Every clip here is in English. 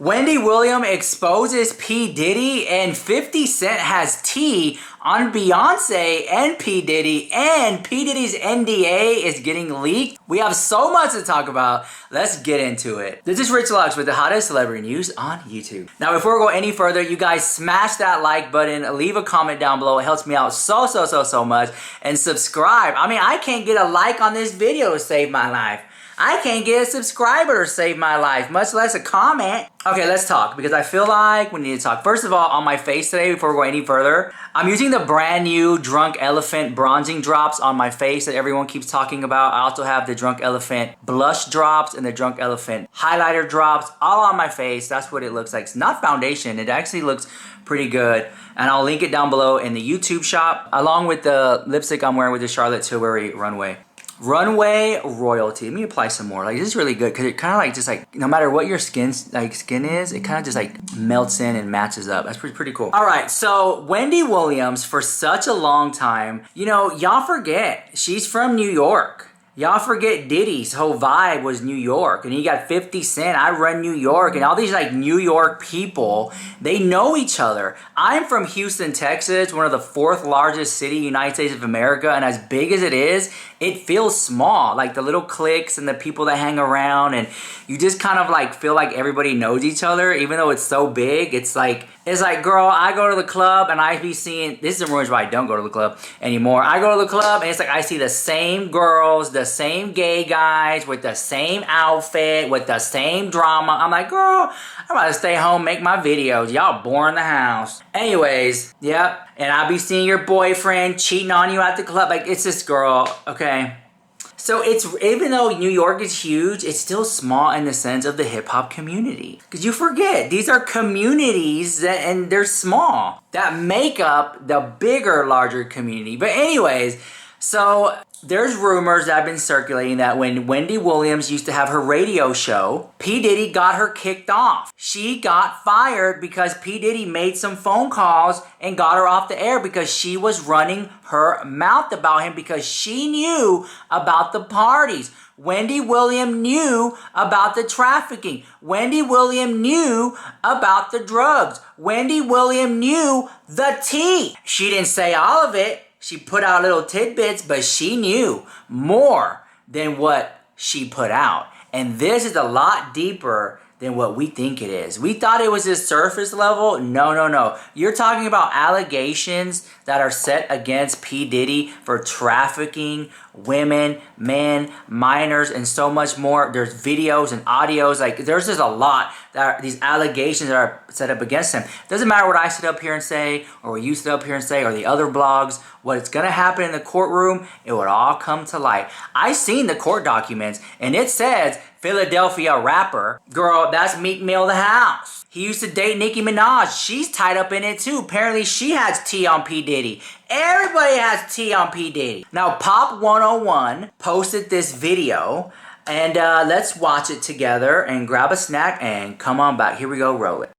Wendy Williams exposes P. Diddy, and 50 Cent has tea on Beyonce and P. Diddy, and P. Diddy's NDA is getting leaked. We have so much to talk about. Let's get into it. This is Rich Lux with the hottest celebrity news on YouTube. Now, before we go any further, you guys smash that like button, leave a comment down below. It helps me out so much. And subscribe. I mean, I can't get a like on this video to save my life. I can't get a subscriber to save my life, much less a comment. Okay, let's talk, because I feel like we need to talk. First of all, on my face today, before we go any further, I'm using the brand new Drunk Elephant bronzing drops on my face that everyone keeps talking about. I also have the Drunk Elephant blush drops and the Drunk Elephant highlighter drops all on my face. That's what it looks like. It's not foundation. It actually looks pretty good. And I'll link it down below in the YouTube shop, along with the lipstick I'm wearing with the Charlotte Tilbury Runway. Runway Royalty. Let me apply some more. Like, this is really good because it kind of like just like, no matter what your skin is, it kind of just like melts in and matches up. That's pretty cool. All right, so Wendy Williams, for such a long time, you know, y'all forget she's from New York. Y'all forget Diddy's whole vibe was New York, and he got 50 Cent, I run New York, and all these like New York people, they know each other. I'm from Houston, Texas, one of the 4th largest city in the United States of America, and as big as it is, it feels small. Like the little cliques and the people that hang around, and you just kind of like feel like everybody knows each other, even though it's so big. It's like, girl, I go to the club and I be seeing, this is the reason why I don't go to the club anymore. I go to the club and it's like I see the same girls, the same gay guys with the same outfit, with the same drama. I'm like, girl, I'm about to stay home, make my videos. Y'all boring the house. Anyways, yep. And I be seeing your boyfriend cheating on you at the club. Like, it's this girl, okay? So it's, even though New York is huge, it's still small in the sense of the hip hop community. Because you forget, these are communities that, and they're small, that make up the bigger, larger community. But anyways, so there's rumors that have been circulating that when Wendy Williams used to have her radio show, P. Diddy got her kicked off. She got fired because P. Diddy made some phone calls and got her off the air because she was running her mouth about him because she knew about the parties. Wendy Williams knew about the trafficking. Wendy Williams knew about the drugs. Wendy Williams knew the tea. She didn't say all of it. She put out little tidbits, but she knew more than what she put out. And this is a lot deeper than what we think it is. We thought it was this surface level. No. You're talking about allegations that are set against P. Diddy for trafficking women, men, minors, and so much more. There's videos and audios. Like, there's just a lot that are, these allegations that are set up against him. Doesn't matter what I sit up here and say, or what you sit up here and say, or the other blogs. What's gonna happen in the courtroom, it would all come to light. I seen the court documents, and it says Philadelphia rapper. Girl, that's Meek Mill the house. He used to date Nicki Minaj. She's tied up in it too. Apparently she has tea on P. Diddy. Everybody has tea on P. Diddy. Now, Pop 101 posted this video, and let's watch it together and grab a snack and come on back. Here we go, roll it.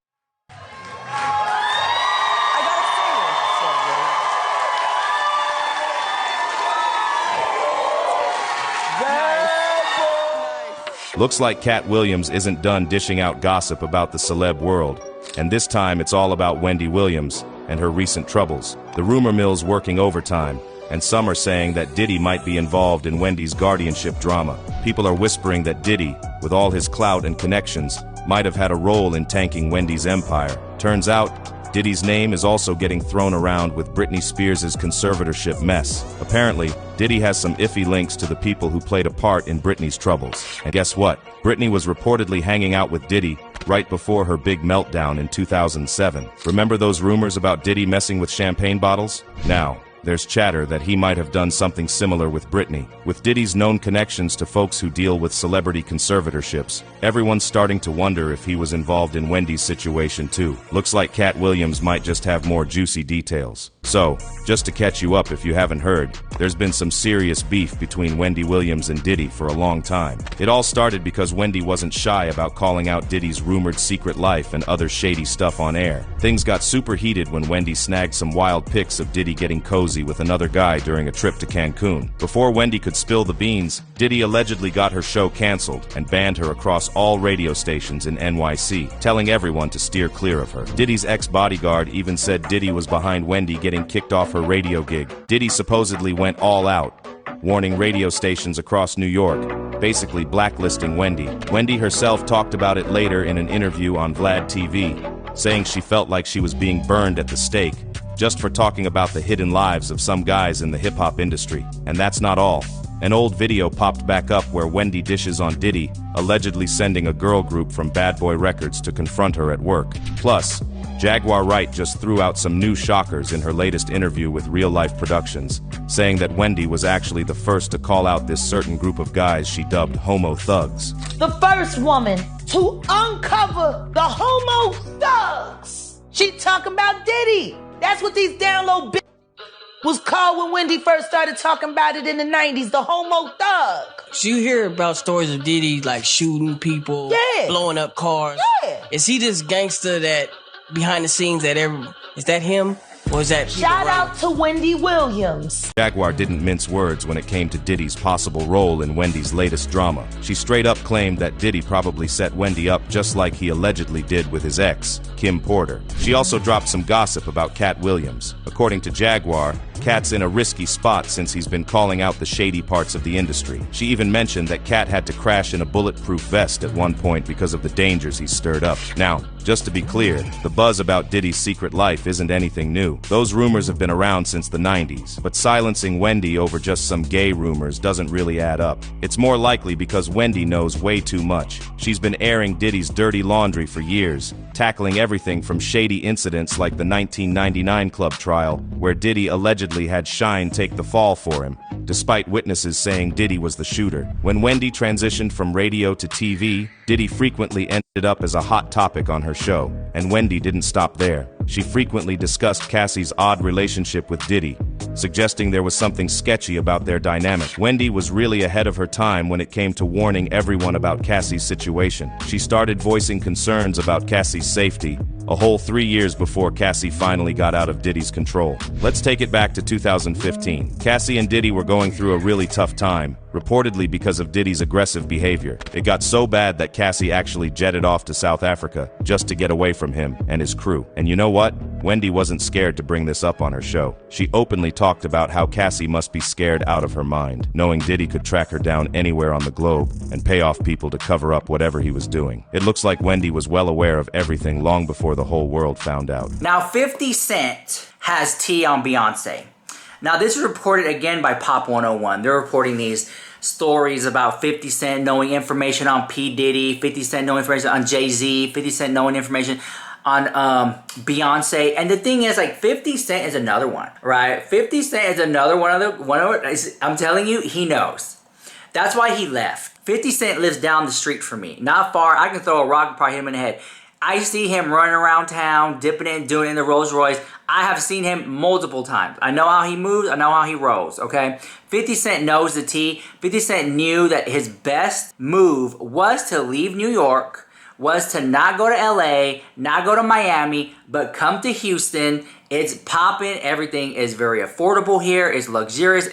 Looks like Cat Williams isn't done dishing out gossip about the celeb world, and this time it's all about Wendy Williams and her recent troubles. The rumor mill's working overtime, and some are saying that Diddy might be involved in Wendy's guardianship drama. People are whispering that Diddy, with all his clout and connections, might have had a role in tanking Wendy's empire. Turns out, Diddy's name is also getting thrown around with Britney Spears' conservatorship mess. Apparently, Diddy has some iffy links to the people who played a part in Britney's troubles. And guess what? Britney was reportedly hanging out with Diddy right before her big meltdown in 2007. Remember those rumors about Diddy messing with champagne bottles? Now, there's chatter that he might have done something similar with Britney. With Diddy's known connections to folks who deal with celebrity conservatorships, everyone's starting to wonder if he was involved in Wendy's situation too. Looks like Cat Williams might just have more juicy details. So, just to catch you up if you haven't heard, there's been some serious beef between Wendy Williams and Diddy for a long time. It all started because Wendy wasn't shy about calling out Diddy's rumored secret life and other shady stuff on air. Things got super heated when Wendy snagged some wild pics of Diddy getting cozy cozy with another guy during a trip to Cancun. Before Wendy could spill the beans, Diddy allegedly got her show canceled and banned her across all radio stations in NYC, telling everyone to steer clear of her. Diddy's ex-bodyguard even said Diddy was behind Wendy getting kicked off her radio gig. Diddy supposedly went all out, warning radio stations across New York, basically blacklisting Wendy. Wendy herself talked about it later in an interview on Vlad TV, saying she felt like she was being burned at the stake just for talking about the hidden lives of some guys in the hip-hop industry. And that's not all. An old video popped back up where Wendy dishes on Diddy, allegedly sending a girl group from Bad Boy Records to confront her at work. Plus, Jaguar Wright just threw out some new shockers in her latest interview with Real Life Productions, saying that Wendy was actually the first to call out this certain group of guys she dubbed homo thugs. The first woman to uncover the homo thugs. She talking about Diddy. That's what these down low bitches was called when Wendy first started talking about it in the 90s, the homo thug. So you hear about stories of Diddy like shooting people, blowing up cars. Yeah. Is he this gangster that behind the scenes is that him? Or is that shout out to Wendy Williams. Jaguar didn't mince words when it came to Diddy's possible role in Wendy's latest drama. She straight up claimed that Diddy probably set Wendy up just like he allegedly did with his ex, Kim Porter. She also dropped some gossip about Cat Williams. According to Jaguar, Cat's in a risky spot since he's been calling out the shady parts of the industry. She even mentioned that Cat had to crash in a bulletproof vest at one point because of the dangers he stirred up. Now, just to be clear, the buzz about Diddy's secret life isn't anything new. Those rumors have been around since the 90s, but silencing Wendy over just some gay rumors doesn't really add up. It's more likely because Wendy knows way too much. She's been airing Diddy's dirty laundry for years, tackling everything from shady incidents like the 1999 club trial, where Diddy allegedly had Shine take the fall for him, despite witnesses saying Diddy was the shooter. When Wendy transitioned from radio to TV, Diddy frequently ended up as a hot topic on her show, and Wendy didn't stop there. She frequently discussed Cassie's odd relationship with Diddy, suggesting there was something sketchy about their dynamic. Wendy was really ahead of her time when it came to warning everyone about Cassie's situation. She started voicing concerns about Cassie's safety a whole 3 years before Cassie finally got out of Diddy's control. Let's take it back to 2015. Cassie and Diddy were going through a really tough time, reportedly because of Diddy's aggressive behavior. It got so bad that Cassie actually jetted off to South Africa just to get away from him and his crew. And you know what? Wendy wasn't scared to bring this up on her show. She openly talked about how Cassie must be scared out of her mind, knowing Diddy could track her down anywhere on the globe and pay off people to cover up whatever he was doing. It looks like Wendy was well aware of everything long before the whole world found out. Now 50 Cent has tea on Beyonce. Now this is reported again by Pop 101. They're reporting these stories about 50 Cent knowing information on P. Diddy, 50 Cent knowing information on Jay-Z, 50 Cent knowing information on Beyonce. And the thing is, like, 50 Cent is another one, right? 50 Cent is another one of the, I'm telling you, he knows. That's why he left. 50 Cent lives down the street from me. Not far. I can throw a rock and probably hit him in the head. I see him running around town, dipping in, doing it in the Rolls Royce. I have seen him multiple times. I know how he moves. I know how he rolls, okay? 50 Cent knows the tea. 50 Cent knew that his best move was to leave New York, was to not go to LA, not go to Miami, but come to Houston. It's popping. Everything is very affordable here. It's luxurious.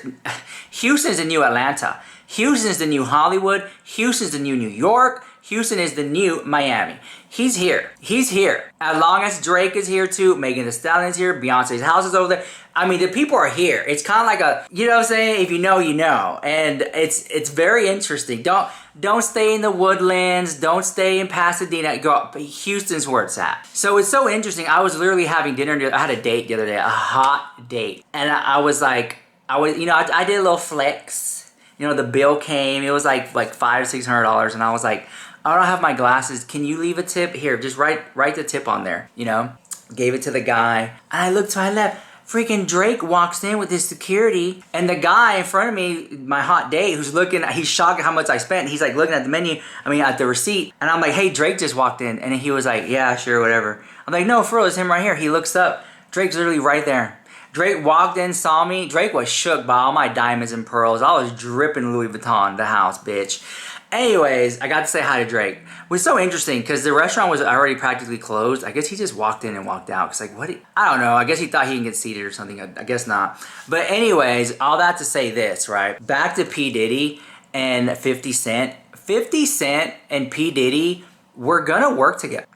Houston's the new Atlanta. Houston's the new Hollywood. Houston's the new New York. Houston is the new Miami. He's here. He's here. As long as Drake is here too, Megan Thee Stallion's here, Beyonce's house is over there. I mean, the people are here. It's kind of like a, you know what I'm saying? If you know, you know. And it's very interesting. Don't stay in the Woodlands. Don't stay in Pasadena. Go up. Houston's where it's at. So it's so interesting. I was literally having dinner. I had a date the other day, a hot date. And I was like, I did a little flex. You know, the bill came. It was like $500 or $600. And I was like, I don't have my glasses. Can you leave a tip? Here, just write the tip on there, you know? Gave it to the guy. And I looked to my left. Freaking Drake walks in with his security. And the guy in front of me, my hot date, he's shocked at how much I spent. He's like looking at the menu, at the receipt. And I'm like, hey, Drake just walked in. And he was like, yeah, sure, whatever. I'm like, no, for real, it's him right here. He looks up. Drake's literally right there. Drake walked in, saw me. Drake was shook by all my diamonds and pearls. I was dripping Louis Vuitton, the house, bitch. Anyways, I got to say hi to Drake. It was so interesting because the restaurant was already practically closed. I guess he just walked in and walked out. It's like, what? I don't know. I guess he thought he can get seated or something. I guess not. But anyways, all that to say this, right? Back to P. Diddy and 50 Cent. 50 Cent and P. Diddy were gonna work together.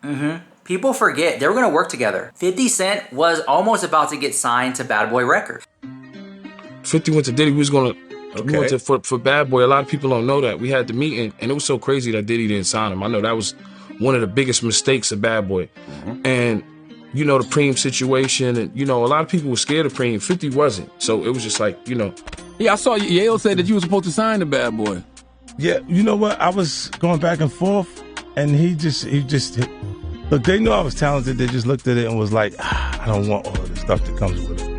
People forget they were gonna work together. 50 Cent was almost about to get signed to Bad Boy Records. 50 went to Diddy. We went to for Bad Boy. A lot of people don't know that. We had the meeting, and it was so crazy that Diddy didn't sign him. I know that was one of the biggest mistakes of Bad Boy. And, you know, the Preem situation, and, you know, a lot of people were scared of Preem. 50 wasn't. So it was just like, you know. Yeah, I saw Yale said that you were supposed to sign the Bad Boy. Yeah, you know what? I was going back and forth, and he just look, they knew I was talented. They just looked at it and was like, I don't want all of the stuff that comes with it.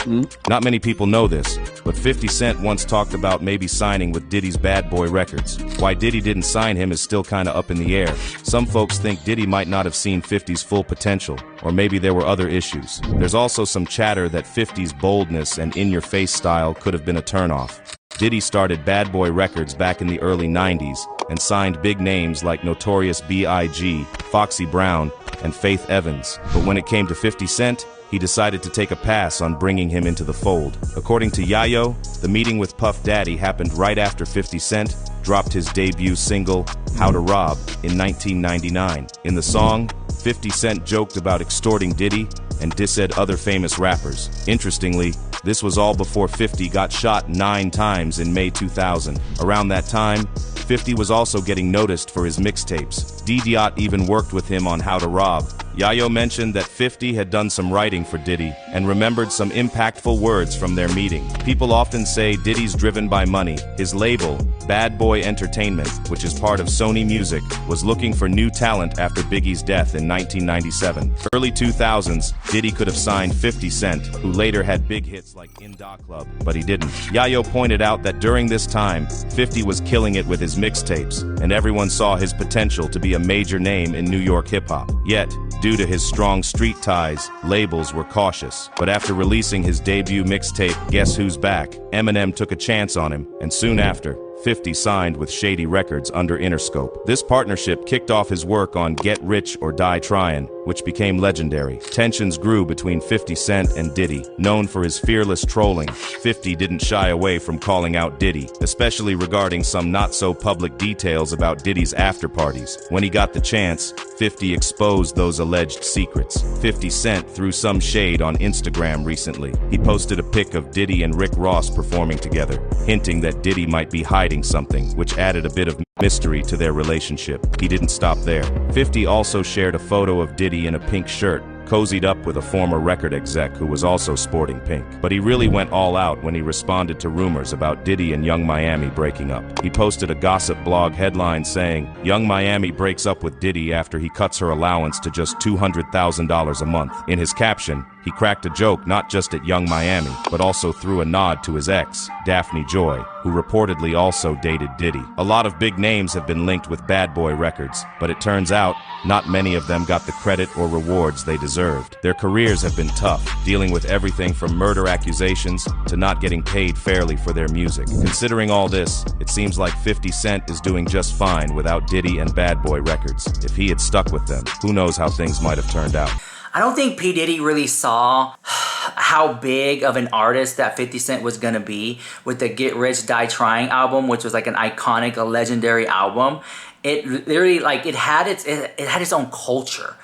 Not many people know this, but 50 Cent once talked about maybe signing with Diddy's Bad Boy Records. Why Diddy didn't sign him is still kind of up in the air. Some folks think Diddy might not have seen 50's full potential, or maybe there were other issues. There's also some chatter that 50's boldness and in-your-face style could have been a turnoff. Diddy started Bad Boy Records back in the early 90s and signed big names like Notorious B.I.G., Foxy Brown, and Faith Evans. But when it came to 50 Cent, he decided to take a pass on bringing him into the fold. According to Yayo, the meeting with Puff Daddy happened right after 50 Cent dropped his debut single, How to Rob, in 1999. In the song, 50 Cent joked about extorting Diddy and dissed other famous rappers. Interestingly, this was all before 50 got shot 9 times in May 2000. Around that time, 50 was also getting noticed for his mixtapes. D-Dot even worked with him on How to Rob. Yayo mentioned that 50 had done some writing for Diddy and remembered some impactful words from their meeting. People often say Diddy's driven by money. His label, Bad Boy Entertainment, which is part of Sony Music, was looking for new talent after Biggie's death in 1997. Early 2000s, Diddy could have signed 50 Cent, who later had big hits like In Da Club, but he didn't. Yayo pointed out that during this time, 50 was killing it with his mixtapes, and everyone saw his potential to be a major name in New York hip-hop. Yet, due to his strong street ties, labels were cautious. But after releasing his debut mixtape, Guess Who's Back, Eminem took a chance on him, and soon after, 50 signed with Shady Records under Interscope. This partnership kicked off his work on Get Rich or Die Tryin', which became legendary. Tensions grew between 50 Cent and Diddy. Known for his fearless trolling, 50 didn't shy away from calling out Diddy, especially regarding some not-so-public details about Diddy's after-parties. When he got the chance, 50 exposed those alleged secrets. 50 Cent threw some shade on Instagram recently. He posted a pic of Diddy and Rick Ross performing together, hinting that Diddy might be hiding something, which added a bit of mystery to their relationship. He didn't stop there. 50 also shared a photo of Diddy in a pink shirt, cozied up with a former record exec who was also sporting pink. But he really went all out when he responded to rumors about Diddy and Young Miami breaking up. He posted a gossip blog headline saying, "Young Miami breaks up with Diddy after he cuts her allowance to just $200,000 a month." In his caption, he cracked a joke not just at Young Miami, but also threw a nod to his ex, Daphne Joy, who reportedly also dated Diddy. A lot of big names have been linked with Bad Boy Records, but it turns out, not many of them got the credit or rewards they deserved. Their careers have been tough, dealing with everything from murder accusations to not getting paid fairly for their music. Considering all this, it seems like 50 Cent is doing just fine without Diddy and Bad Boy Records. If he had stuck with them, who knows how things might have turned out. I don't think P. Diddy really saw how big of an artist that 50 Cent was gonna be with the Get Rich, Die Trying album, which was like an iconic, a legendary album. It literally, like, it had its own culture.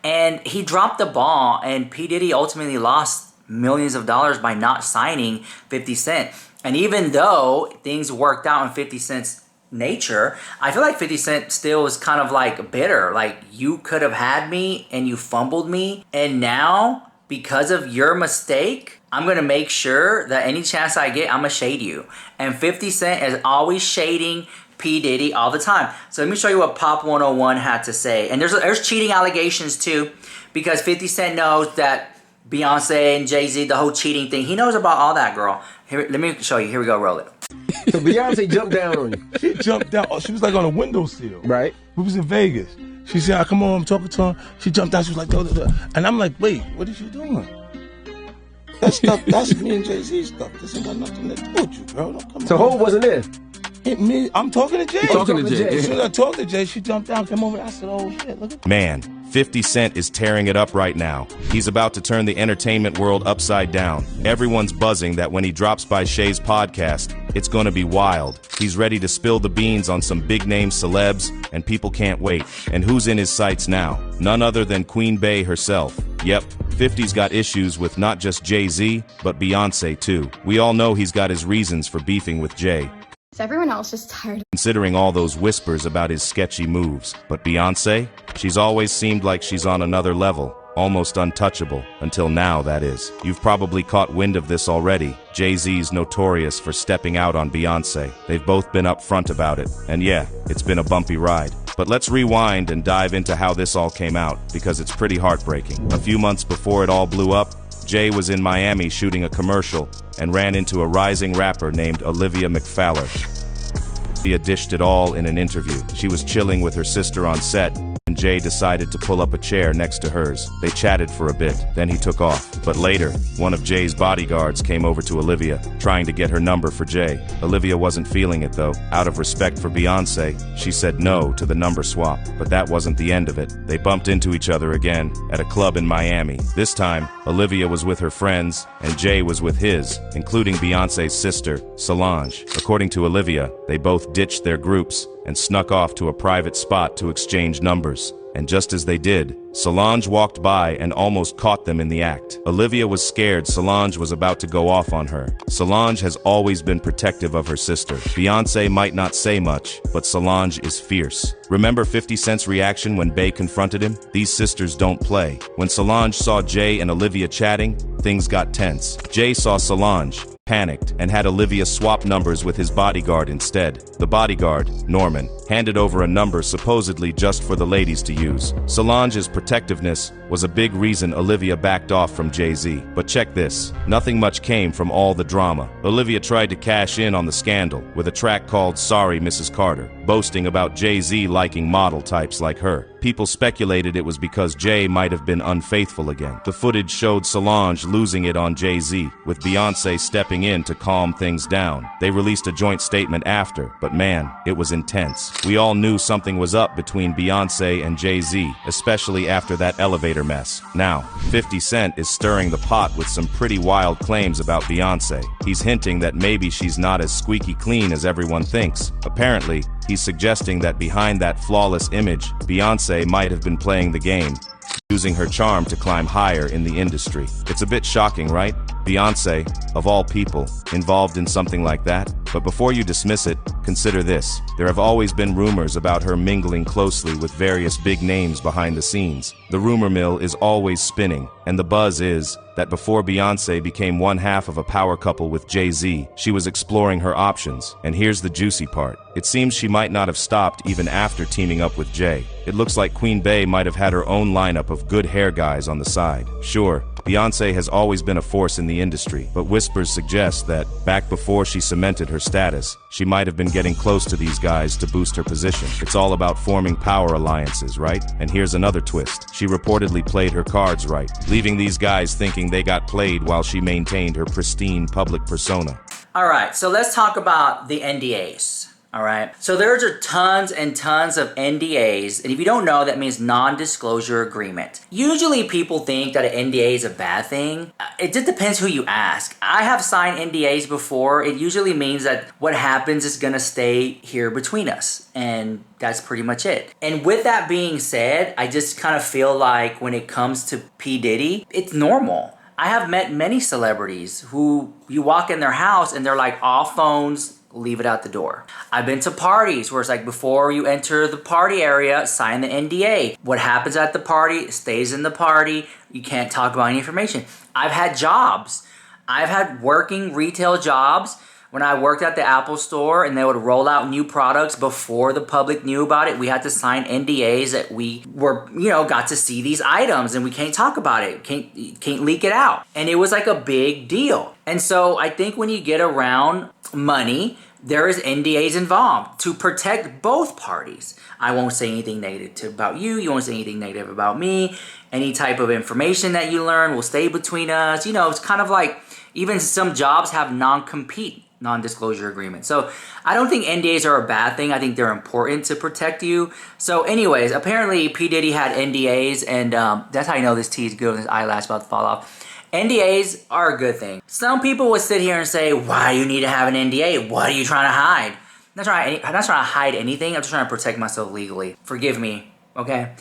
And he dropped the ball, and P. Diddy ultimately lost millions of dollars by not signing 50 Cent. And even though things worked out in 50 Cent's nature, I feel like 50 Cent still is kind of like bitter. Like, you could have had me and you fumbled me, and now because of your mistake, I'm gonna make sure that any chance I get, I'm gonna shade you. And 50 Cent is always shading P. Diddy all the time. So let me show you what Pop 101 had to say. And there's cheating allegations too, because 50 Cent knows that Beyonce and Jay-Z, the whole cheating thing, he knows about all that, girl. Here, let me show you. Here we go, roll it. So Beyonce jumped down on you. She jumped down. Oh, she was like on a windowsill. Right. We was in Vegas. She said, "Come on, I'm talking to her." She jumped down. She was like, "Duh, duh, duh." And I'm like, "Wait, what is you doing?" That stuff, that's me and Jay-Z stuff. This ain't got nothing to do with you, bro. Don't come So on. Hov wasn't there? hit me. I'm talking to Jay. You talking to Jay? As soon as I talked to Jay, she jumped down, came over. I said, "Oh shit, look at." Man, 50 Cent is tearing it up right now. He's about to turn the entertainment world upside down. Everyone's buzzing that when he drops by Shay's podcast, it's gonna be wild. He's ready to spill the beans on some big-name celebs, and people can't wait. And who's in his sights now? None other than Queen Bey herself. Yep, 50's got issues with not just Jay-Z, but Beyonce too. We all know he's got his reasons for beefing with Jay, Is everyone else just tired? considering all those whispers about his sketchy moves. But Beyonce? She's always seemed like she's on another level. Almost untouchable. Until now, that is. You've probably caught wind of this already. Jay-Z's notorious for stepping out on Beyonce. They've both been upfront about it. And yeah, it's been a bumpy ride. But let's rewind and dive into how this all came out, because it's pretty heartbreaking. A few months before it all blew up, Jay was in Miami shooting a commercial and ran into a rising rapper named Olivia McFaller. Olivia dished it all in an interview. She was chilling with her sister on set, and Jay decided to pull up a chair next to hers. They chatted for a bit, then he took off. But later, one of Jay's bodyguards came over to Olivia, trying to get her number for Jay. Olivia wasn't feeling it though. Out of respect for Beyonce, she said no to the number swap. But that wasn't the end of it. They bumped into each other again at a club in Miami. This time, Olivia was with her friends, and Jay was with his, including Beyonce's sister, Solange. According to Olivia, they both ditched their groups and snuck off to a private spot to exchange numbers. And just as they did, Solange walked by and almost caught them in the act. Olivia was scared Solange was about to go off on her. Solange has always been protective of her sister. Beyonce might not say much, but Solange is fierce. Remember 50 Cent's reaction when Bey confronted him? These sisters don't play. When Solange saw Jay and Olivia chatting, things got tense. Jay saw Solange, panicked, and had Olivia swap numbers with his bodyguard instead. The bodyguard, Norman, handed over a number supposedly just for the ladies to use. Solange's protectiveness was a big reason Olivia backed off from Jay-Z. But check this, nothing much came from all the drama. Olivia tried to cash in on the scandal with a track called Sorry Mrs. Carter, boasting about Jay-Z liking model types like her. People speculated it was because Jay might have been unfaithful again. The footage showed Solange losing it on Jay-Z, with Beyonce stepping in to calm things down. They released a joint statement after, but man, it was intense. We all knew something was up between Beyonce and Jay-Z, especially after that elevator mess. Now, 50 Cent is stirring the pot with some pretty wild claims about Beyonce. He's hinting that maybe she's not as squeaky clean as everyone thinks. Apparently, he's suggesting that behind that flawless image, Beyonce might have been playing the game, using her charm to climb higher in the industry. It's a bit shocking, right? Beyonce, of all people, involved in something like that? But before you dismiss it, consider this. There have always been rumors about her mingling closely with various big names behind the scenes. The rumor mill is always spinning, and the buzz is that before Beyonce became one half of a power couple with Jay-Z, she was exploring her options. And here's the juicy part. It seems she might not have stopped even after teaming up with Jay. It looks like Queen Bey might have had her own lineup of good hair guys on the side. Sure, Beyonce has always been a force in the industry, but whispers suggest that, back before she cemented her status, she might have been getting close to these guys to boost her position. It's all about forming power alliances, right? And here's another twist. She reportedly played her cards right, leaving these guys thinking they got played while she maintained her pristine public persona. All right, so let's talk about the NDAs. All right, so there's tons and tons of NDAs, and if you don't know, that means non-disclosure agreement. Usually people think that an NDA is a bad thing. It just depends who you ask. I have signed NDAs before. It usually means that what happens is gonna stay here between us, and that's pretty much it. And with that being said, I just kind of feel like when it comes to P. Diddy, it's normal. I have met many celebrities who you walk in their house and they're like, all phones, leave it out the door. I've been to parties where it's like, before you enter the party area, sign the NDA. What happens at the party stays in the party. You can't talk about any information. I've had jobs. I've had working retail jobs when I worked at the Apple store and they would roll out new products before the public knew about it. We had to sign NDAs that we were, got to see these items and we can't talk about it. Can't leak it out. And it was like a big deal. And so I think when you get around money, there is NDAs involved to protect both parties. I won't say anything negative about you. You won't say anything negative about me. Any type of information that you learn will stay between us. It's kind of like even some jobs have non-compete non-disclosure agreement. So I don't think NDAs are a bad thing. I think they're important to protect you. So anyways, apparently P. Diddy had NDAs, and that's how you know this tea is good when his eyelash about to fall off. NDAs are a good thing. Some people would sit here and say, why do you need to have an NDA? What are you trying to hide? I'm not trying to hide anything. I'm just trying to protect myself legally. Forgive me, okay?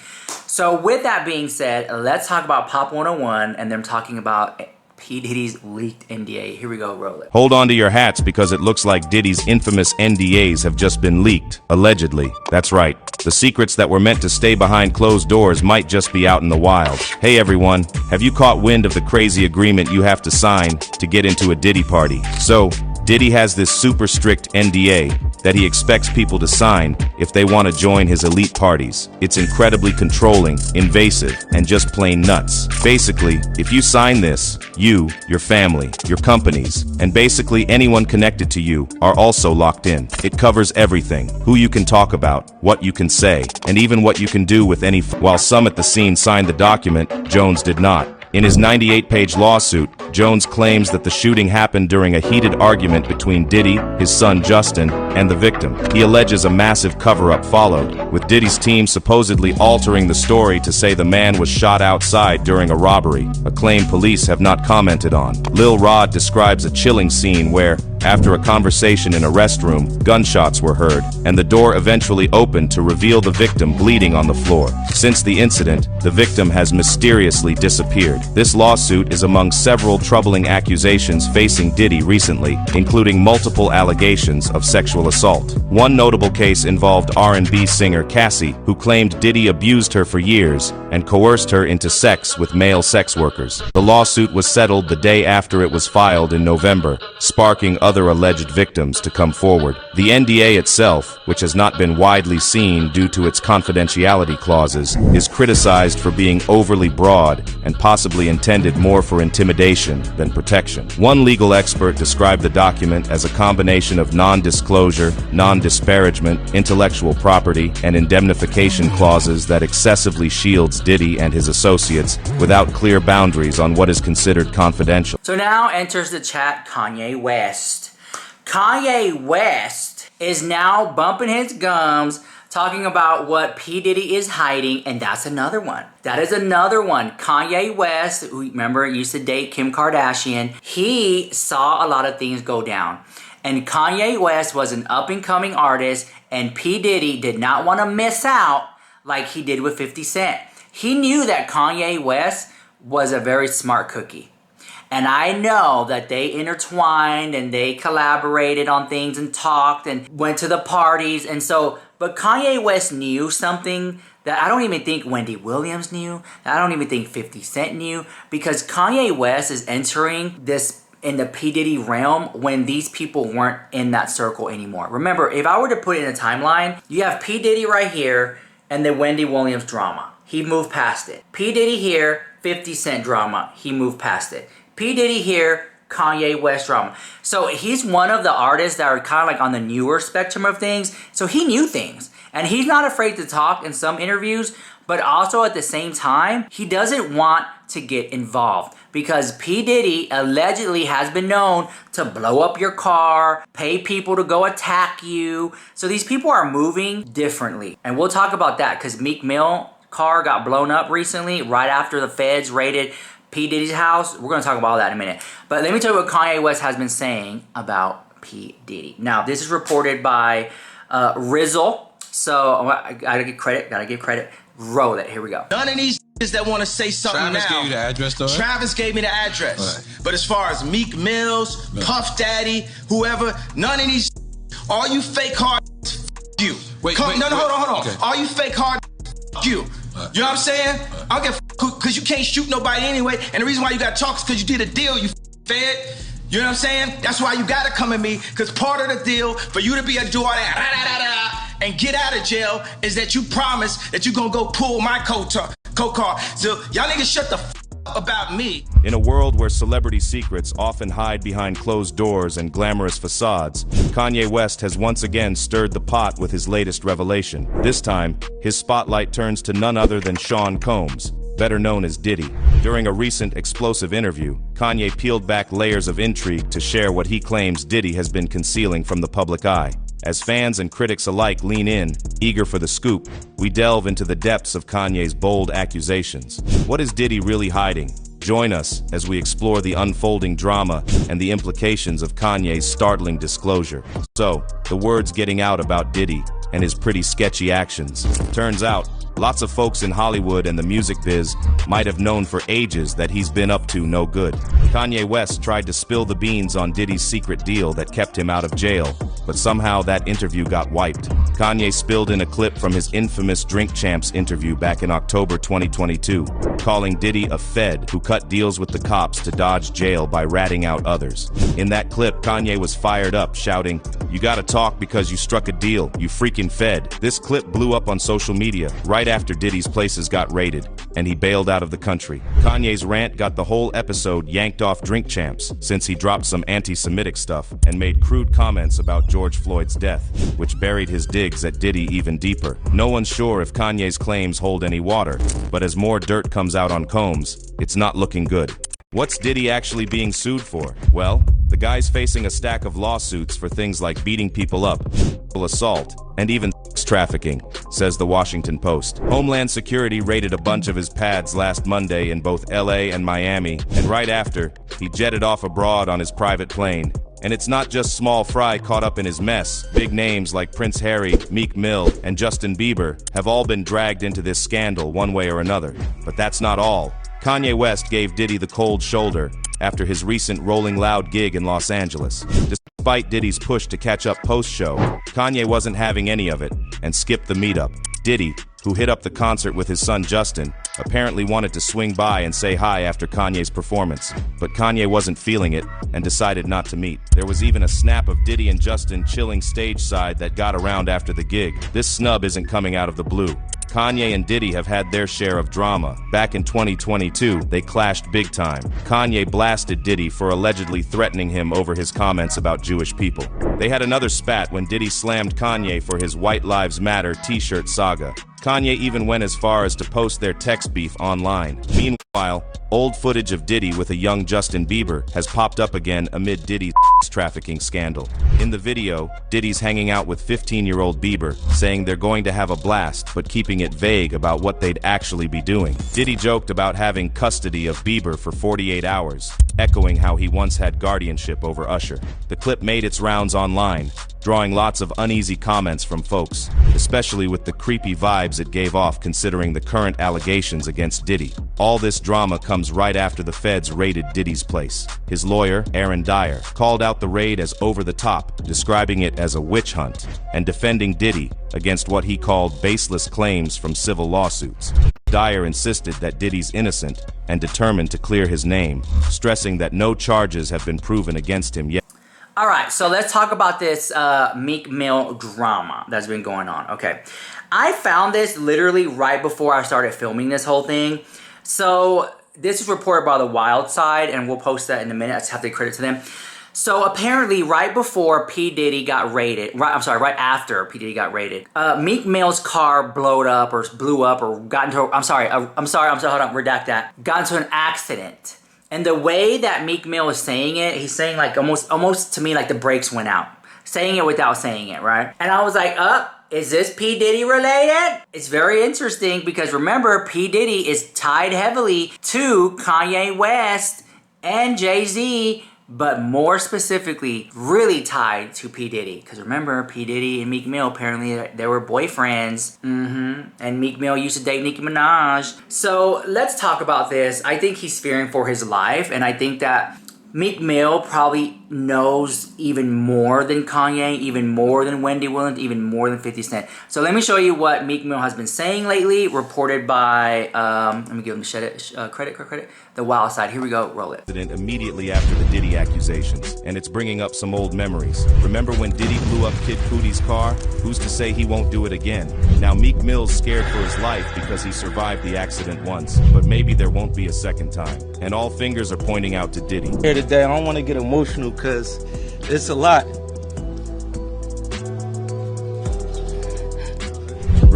So with that being said, let's talk about Pop 101 and them talking about P. Diddy's leaked NDA. Here we go, roll it. Hold on to your hats because it looks like Diddy's infamous NDAs have just been leaked. Allegedly. That's right. The secrets that were meant to stay behind closed doors might just be out in the wild. Hey everyone, have you caught wind of the crazy agreement you have to sign to get into a Diddy party? So, Diddy has this super strict NDA that he expects people to sign if they want to join his elite parties. It's incredibly controlling, invasive, and just plain nuts. Basically, if you sign this, you, your family, your companies, and basically anyone connected to you are also locked in. It covers everything, who you can talk about, what you can say, and even what you can do with any while some at the scene signed the document, Jones did not. In his 98-page lawsuit, Jones claims that the shooting happened during a heated argument between Diddy, his son Justin, and the victim. He alleges a massive cover-up followed, with Diddy's team supposedly altering the story to say the man was shot outside during a robbery, a claim police have not commented on. Lil Rod describes a chilling scene where, after a conversation in a restroom, gunshots were heard, and the door eventually opened to reveal the victim bleeding on the floor. Since the incident, the victim has mysteriously disappeared. This lawsuit is among several troubling accusations facing Diddy recently, including multiple allegations of sexual assault. One notable case involved R&B singer Cassie, who claimed Diddy abused her for years and coerced her into sex with male sex workers. The lawsuit was settled the day after it was filed in November, sparking other alleged victims to come forward. The NDA itself, which has not been widely seen due to its confidentiality clauses, is criticized for being overly broad and possibly intended more for intimidation than protection. One legal expert described the document as a combination of non-disclosure, non-disparagement, intellectual property, and indemnification clauses that excessively shields Diddy and his associates without clear boundaries on what is considered confidential. So now enters the chat Kanye West. Kanye West is now bumping his gums talking about what P. Diddy is hiding, and that's another one. That is another one. Kanye West, who remember used to date Kim Kardashian, he saw a lot of things go down. And Kanye West was an up-and-coming artist, and P. Diddy did not want to miss out like he did with 50 Cent. He knew that Kanye West was a very smart cookie. And I know that they intertwined and they collaborated on things and talked and went to the parties. And so, but Kanye West knew something that I don't even think Wendy Williams knew. I don't even think 50 Cent knew. Because Kanye West is entering this in the P. Diddy realm when these people weren't in that circle anymore. Remember, if I were to put it in a timeline, you have P. Diddy right here and the Wendy Williams drama. He moved past it. P. Diddy here, 50 Cent drama. He moved past it. P. Diddy here, Kanye West drama. So he's one of the artists that are kind of like on the newer spectrum of things. So he knew things. And he's not afraid to talk in some interviews, but also at the same time, he doesn't want to get involved. Because P. Diddy allegedly has been known to blow up your car, pay people to go attack you. So these people are moving differently. And we'll talk about that because Meek Mill car got blown up recently right after the feds raided P. Diddy's house. We're going to talk about all that in a minute. But let me tell you what Kanye West has been saying about P. Diddy. Now, this is reported by Rizzle. So I gotta give credit. Roll it. Here we go. None of these that want to say something Travis now. Gave you the address, though. Travis gave me the address. Right. But as far as Meek Mills, Puff Daddy, whoever, none of these, all you fake hard, you. Wait, hold on. Okay. All you fake hard, you. You know what I'm saying? I don't get because you can't shoot nobody anyway. And the reason why you got to talk is because you did a deal, you fed. You know what I'm saying? That's why you got to come at me, because part of the deal for you to be a do all that and get out of jail is that you promise that you're going to go pull my co-car. So y'all niggas shut the up about me. In a world where celebrity secrets often hide behind closed doors and glamorous facades, Kanye West has once again stirred the pot with his latest revelation. This time, his spotlight turns to none other than Sean Combs, better known as Diddy. During a recent explosive interview, Kanye peeled back layers of intrigue to share what he claims Diddy has been concealing from the public eye. As fans and critics alike lean in, eager for the scoop, we delve into the depths of Kanye's bold accusations. What is Diddy really hiding? Join us as we explore the unfolding drama and the implications of Kanye's startling disclosure. So, the word's getting out about Diddy and his pretty sketchy actions. Turns out, lots of folks in Hollywood and the music biz might have known for ages that he's been up to no good. Kanye West tried to spill the beans on Diddy's secret deal that kept him out of jail, but somehow that interview got wiped. Kanye spilled in a clip from his infamous Drink Champs interview back in October 2022, calling Diddy a fed who cut deals with the cops to dodge jail by ratting out others. In that clip, Kanye was fired up, shouting, "You gotta talk because you struck a deal, you freaking fed." This clip blew up on social media right after Diddy's places got raided, and he bailed out of the country. Kanye's rant got the whole episode yanked off Drink Champs, since he dropped some anti-Semitic stuff and made crude comments about George Floyd's death, which buried his digs at Diddy even deeper. No one's sure if Kanye's claims hold any water, but as more dirt comes out on Combs, it's not looking good. What's Diddy actually being sued for? Well, the guy's facing a stack of lawsuits for things like beating people up, assault, and even sex trafficking, says the Washington Post. Homeland Security raided a bunch of his pads last Monday in both LA and Miami, and right after, he jetted off abroad on his private plane. And it's not just small fry caught up in his mess. Big names like Prince Harry, Meek Mill, and Justin Bieber have all been dragged into this scandal one way or another. But that's not all. Kanye West gave Diddy the cold shoulder after his recent Rolling Loud gig in Los Angeles. Despite Diddy's push to catch up post-show, Kanye wasn't having any of it and skipped the meetup. Diddy, who hit up the concert with his son Justin, apparently wanted to swing by and say hi after Kanye's performance, but Kanye wasn't feeling it and decided not to meet. There was even a snap of Diddy and Justin chilling stage side that got around after the gig. This snub isn't coming out of the blue. Kanye and Diddy have had their share of drama. Back in 2022, they clashed big time. Kanye blasted Diddy for allegedly threatening him over his comments about Jewish people. They had another spat when Diddy slammed Kanye for his White Lives Matter t-shirt saga. Kanye even went as far as to post their text beef online. Meanwhile, old footage of Diddy with a young Justin Bieber has popped up again amid Diddy's trafficking scandal. In the video, Diddy's hanging out with 15-year-old Bieber, saying they're going to have a blast, but keeping it vague about what they'd actually be doing. Diddy joked about having custody of Bieber for 48 hours, echoing how he once had guardianship over Usher. The clip made its rounds online, drawing lots of uneasy comments from folks, especially with the creepy vibes it gave off considering the current allegations against Diddy. All this drama comes right after the feds raided Diddy's place. His lawyer, Aaron Dyer, called out the raid as over the top, describing it as a witch hunt, and defending Diddy against what he called baseless claims from civil lawsuits. Dyer insisted that Diddy's innocent and determined to clear his name, stressing that no charges have been proven against him yet. All right, so let's talk about this Meek Mill drama that's been going on. Okay, I found this literally right before I started filming this whole thing. So this is reported by The Wild Side, and we'll post that in a minute. I just have to credit to them. So apparently, right before P. Diddy got raided, right after P. Diddy got raided, Meek Mill's car blew up or got into, hold on, redact that, got into an accident. And the way that Meek Mill is saying it, he's saying like almost to me like the brakes went out. Saying it without saying it, right? And I was like, is this P. Diddy related? It's very interesting because remember, P. Diddy is tied heavily to Kanye West and Jay-Z, but more specifically, really tied to P. Diddy. Because remember, P. Diddy and Meek Mill, apparently they were boyfriends. And Meek Mill used to date Nicki Minaj. So let's talk about this. I think he's fearing for his life, and I think that Meek Mill probably knows even more than Kanye, even more than Wendy Williams, even more than 50 Cent. So let me show you what Meek Mill has been saying lately, reported by, let me give him credit. The Wild Side. Here we go, roll it. Immediately after the Diddy accusations, and it's bringing up some old memories. Remember when Diddy blew up Kid Cudi's car? Who's to say he won't do it again? Now Meek Mill's scared for his life because he survived the accident once, but maybe there won't be a second time. And all fingers are pointing out to Diddy. Here today, I don't want to get emotional because it's a lot.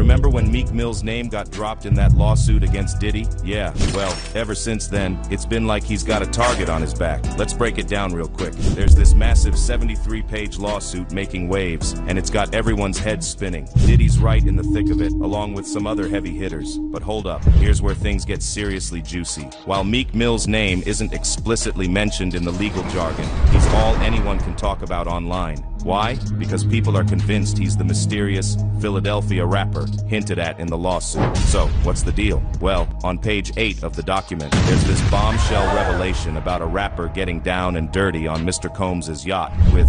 Remember when Meek Mill's name got dropped in that lawsuit against Diddy? Yeah, well, ever since then, it's been like he's got a target on his back. Let's break it down real quick. There's this massive 73-page lawsuit making waves, and it's got everyone's heads spinning. Diddy's right in the thick of it, along with some other heavy hitters. But hold up, here's where things get seriously juicy. While Meek Mill's name isn't explicitly mentioned in the legal jargon, he's all anyone can talk about online. Why? Because people are convinced he's the mysterious Philadelphia rapper hinted at in the lawsuit. So, what's the deal? Well, on page 8 of the document, there's this bombshell revelation about a rapper getting down and dirty on Mr. Combs' yacht with,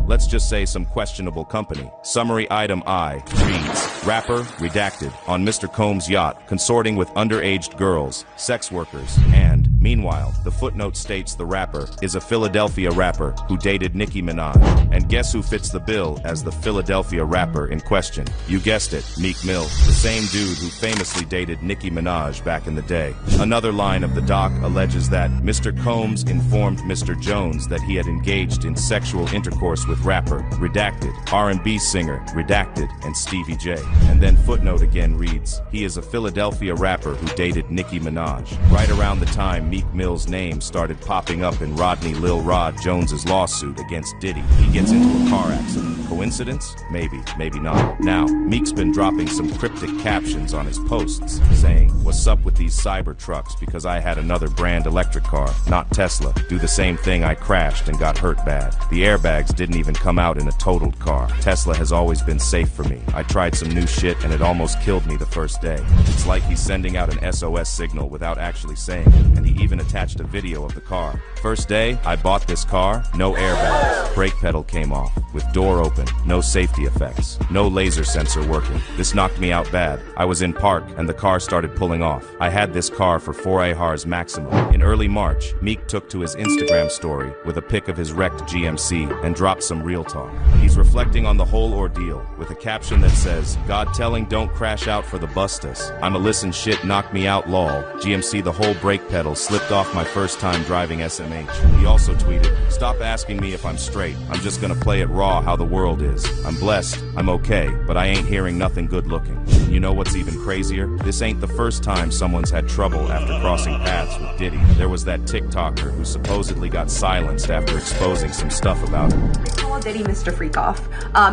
let's just say some questionable company. Summary item I reads, rapper, redacted, on Mr. Combs' yacht, consorting with underage girls, sex workers, and, meanwhile, the footnote states the rapper is a Philadelphia rapper who dated Nicki Minaj. And guess who fits the bill as the Philadelphia rapper in question? You guessed it, Meek Mill, the same dude who famously dated Nicki Minaj back in the day. Another line of the doc alleges that Mr. Combs informed Mr. Jones that he had engaged in sexual intercourse with rapper, redacted, R&B singer, redacted, and Stevie J. And then footnote again reads, he is a Philadelphia rapper who dated Nicki Minaj. Right around the time Meek Mill's name started popping up in Rodney Lil Rod Jones's lawsuit against Diddy, he gets into a car accident. Coincidence? Maybe, maybe not. Now, Meek's been dropping some cryptic captions on his posts, saying, what's up with these cyber trucks because I had another brand electric car, not Tesla. Do the same thing, I crashed and got hurt bad. The airbags didn't even come out in a totaled car. Tesla has always been safe for me. I tried some new shit and it almost killed me the first day. It's like he's sending out an SOS signal without actually saying it, and he even attached a video of the car. First day, I bought this car, no airbags. Brake pedal came off, with door open, no safety effects, no laser sensor working. This knocked me out bad. I was in park and the car started pulling off. I had this car for 4 hours maximum. In early March, Meek took to his Instagram story with a pic of his wrecked GMC and dropped some real talk. He's reflecting on the whole ordeal with a caption that says, God telling don't crash out for the bustas. I'm a listen shit knock me out lol. GMC the whole brake pedal slipped off my first time driving SMH. He also tweeted, stop asking me if I'm straight. I'm just gonna play it raw how the world is. I'm blessed, I'm okay, but I ain't hearing nothing good looking. You know what's even crazier? This ain't the first time someone's had trouble after crossing paths with Diddy. There was that TikToker who supposedly got silenced after exposing some stuff about him. Call Diddy Mr. Freakoff.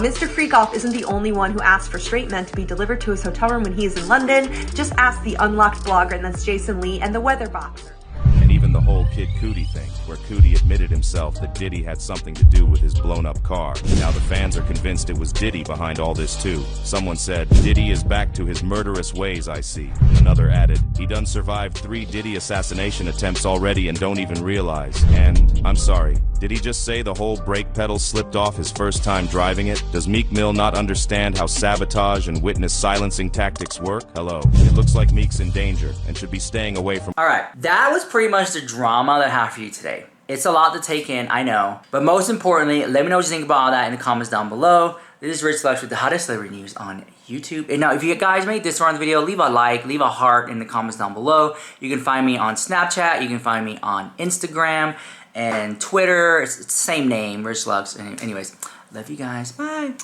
Mr. Freakoff isn't the only one who asked for straight men to be delivered to his hotel room when he is in London. Just ask the Unlocked blogger, and that's Jason Lee, and the Weather Boxer. And even the whole Kid Cudi thing, where Cudi admitted himself that Diddy had something to do with his blown-up car. Now the fans are convinced it was Diddy behind all this too. Someone said, Diddy is back to his murderous ways, I see. Another added, he done survived 3 Diddy assassination attempts already and don't even realize. And, I'm sorry, did he just say the whole brake pedal slipped off his first time driving it? Does Meek Mill not understand how sabotage and witness silencing tactics work? Hello. It looks like Meek's in danger and should be staying away from— Alright, that was pretty much the drama that I have for you today. It's a lot to take in, I know. But most importantly, let me know what you think about all that in the comments down below. This is Rich Lux with the hottest celebrity news on YouTube. And now, if you guys made this far in the video, leave a like, leave a heart in the comments down below. You can find me on Snapchat, you can find me on Instagram and Twitter. It's the same name, Rich Lux. Anyways, love you guys. Bye.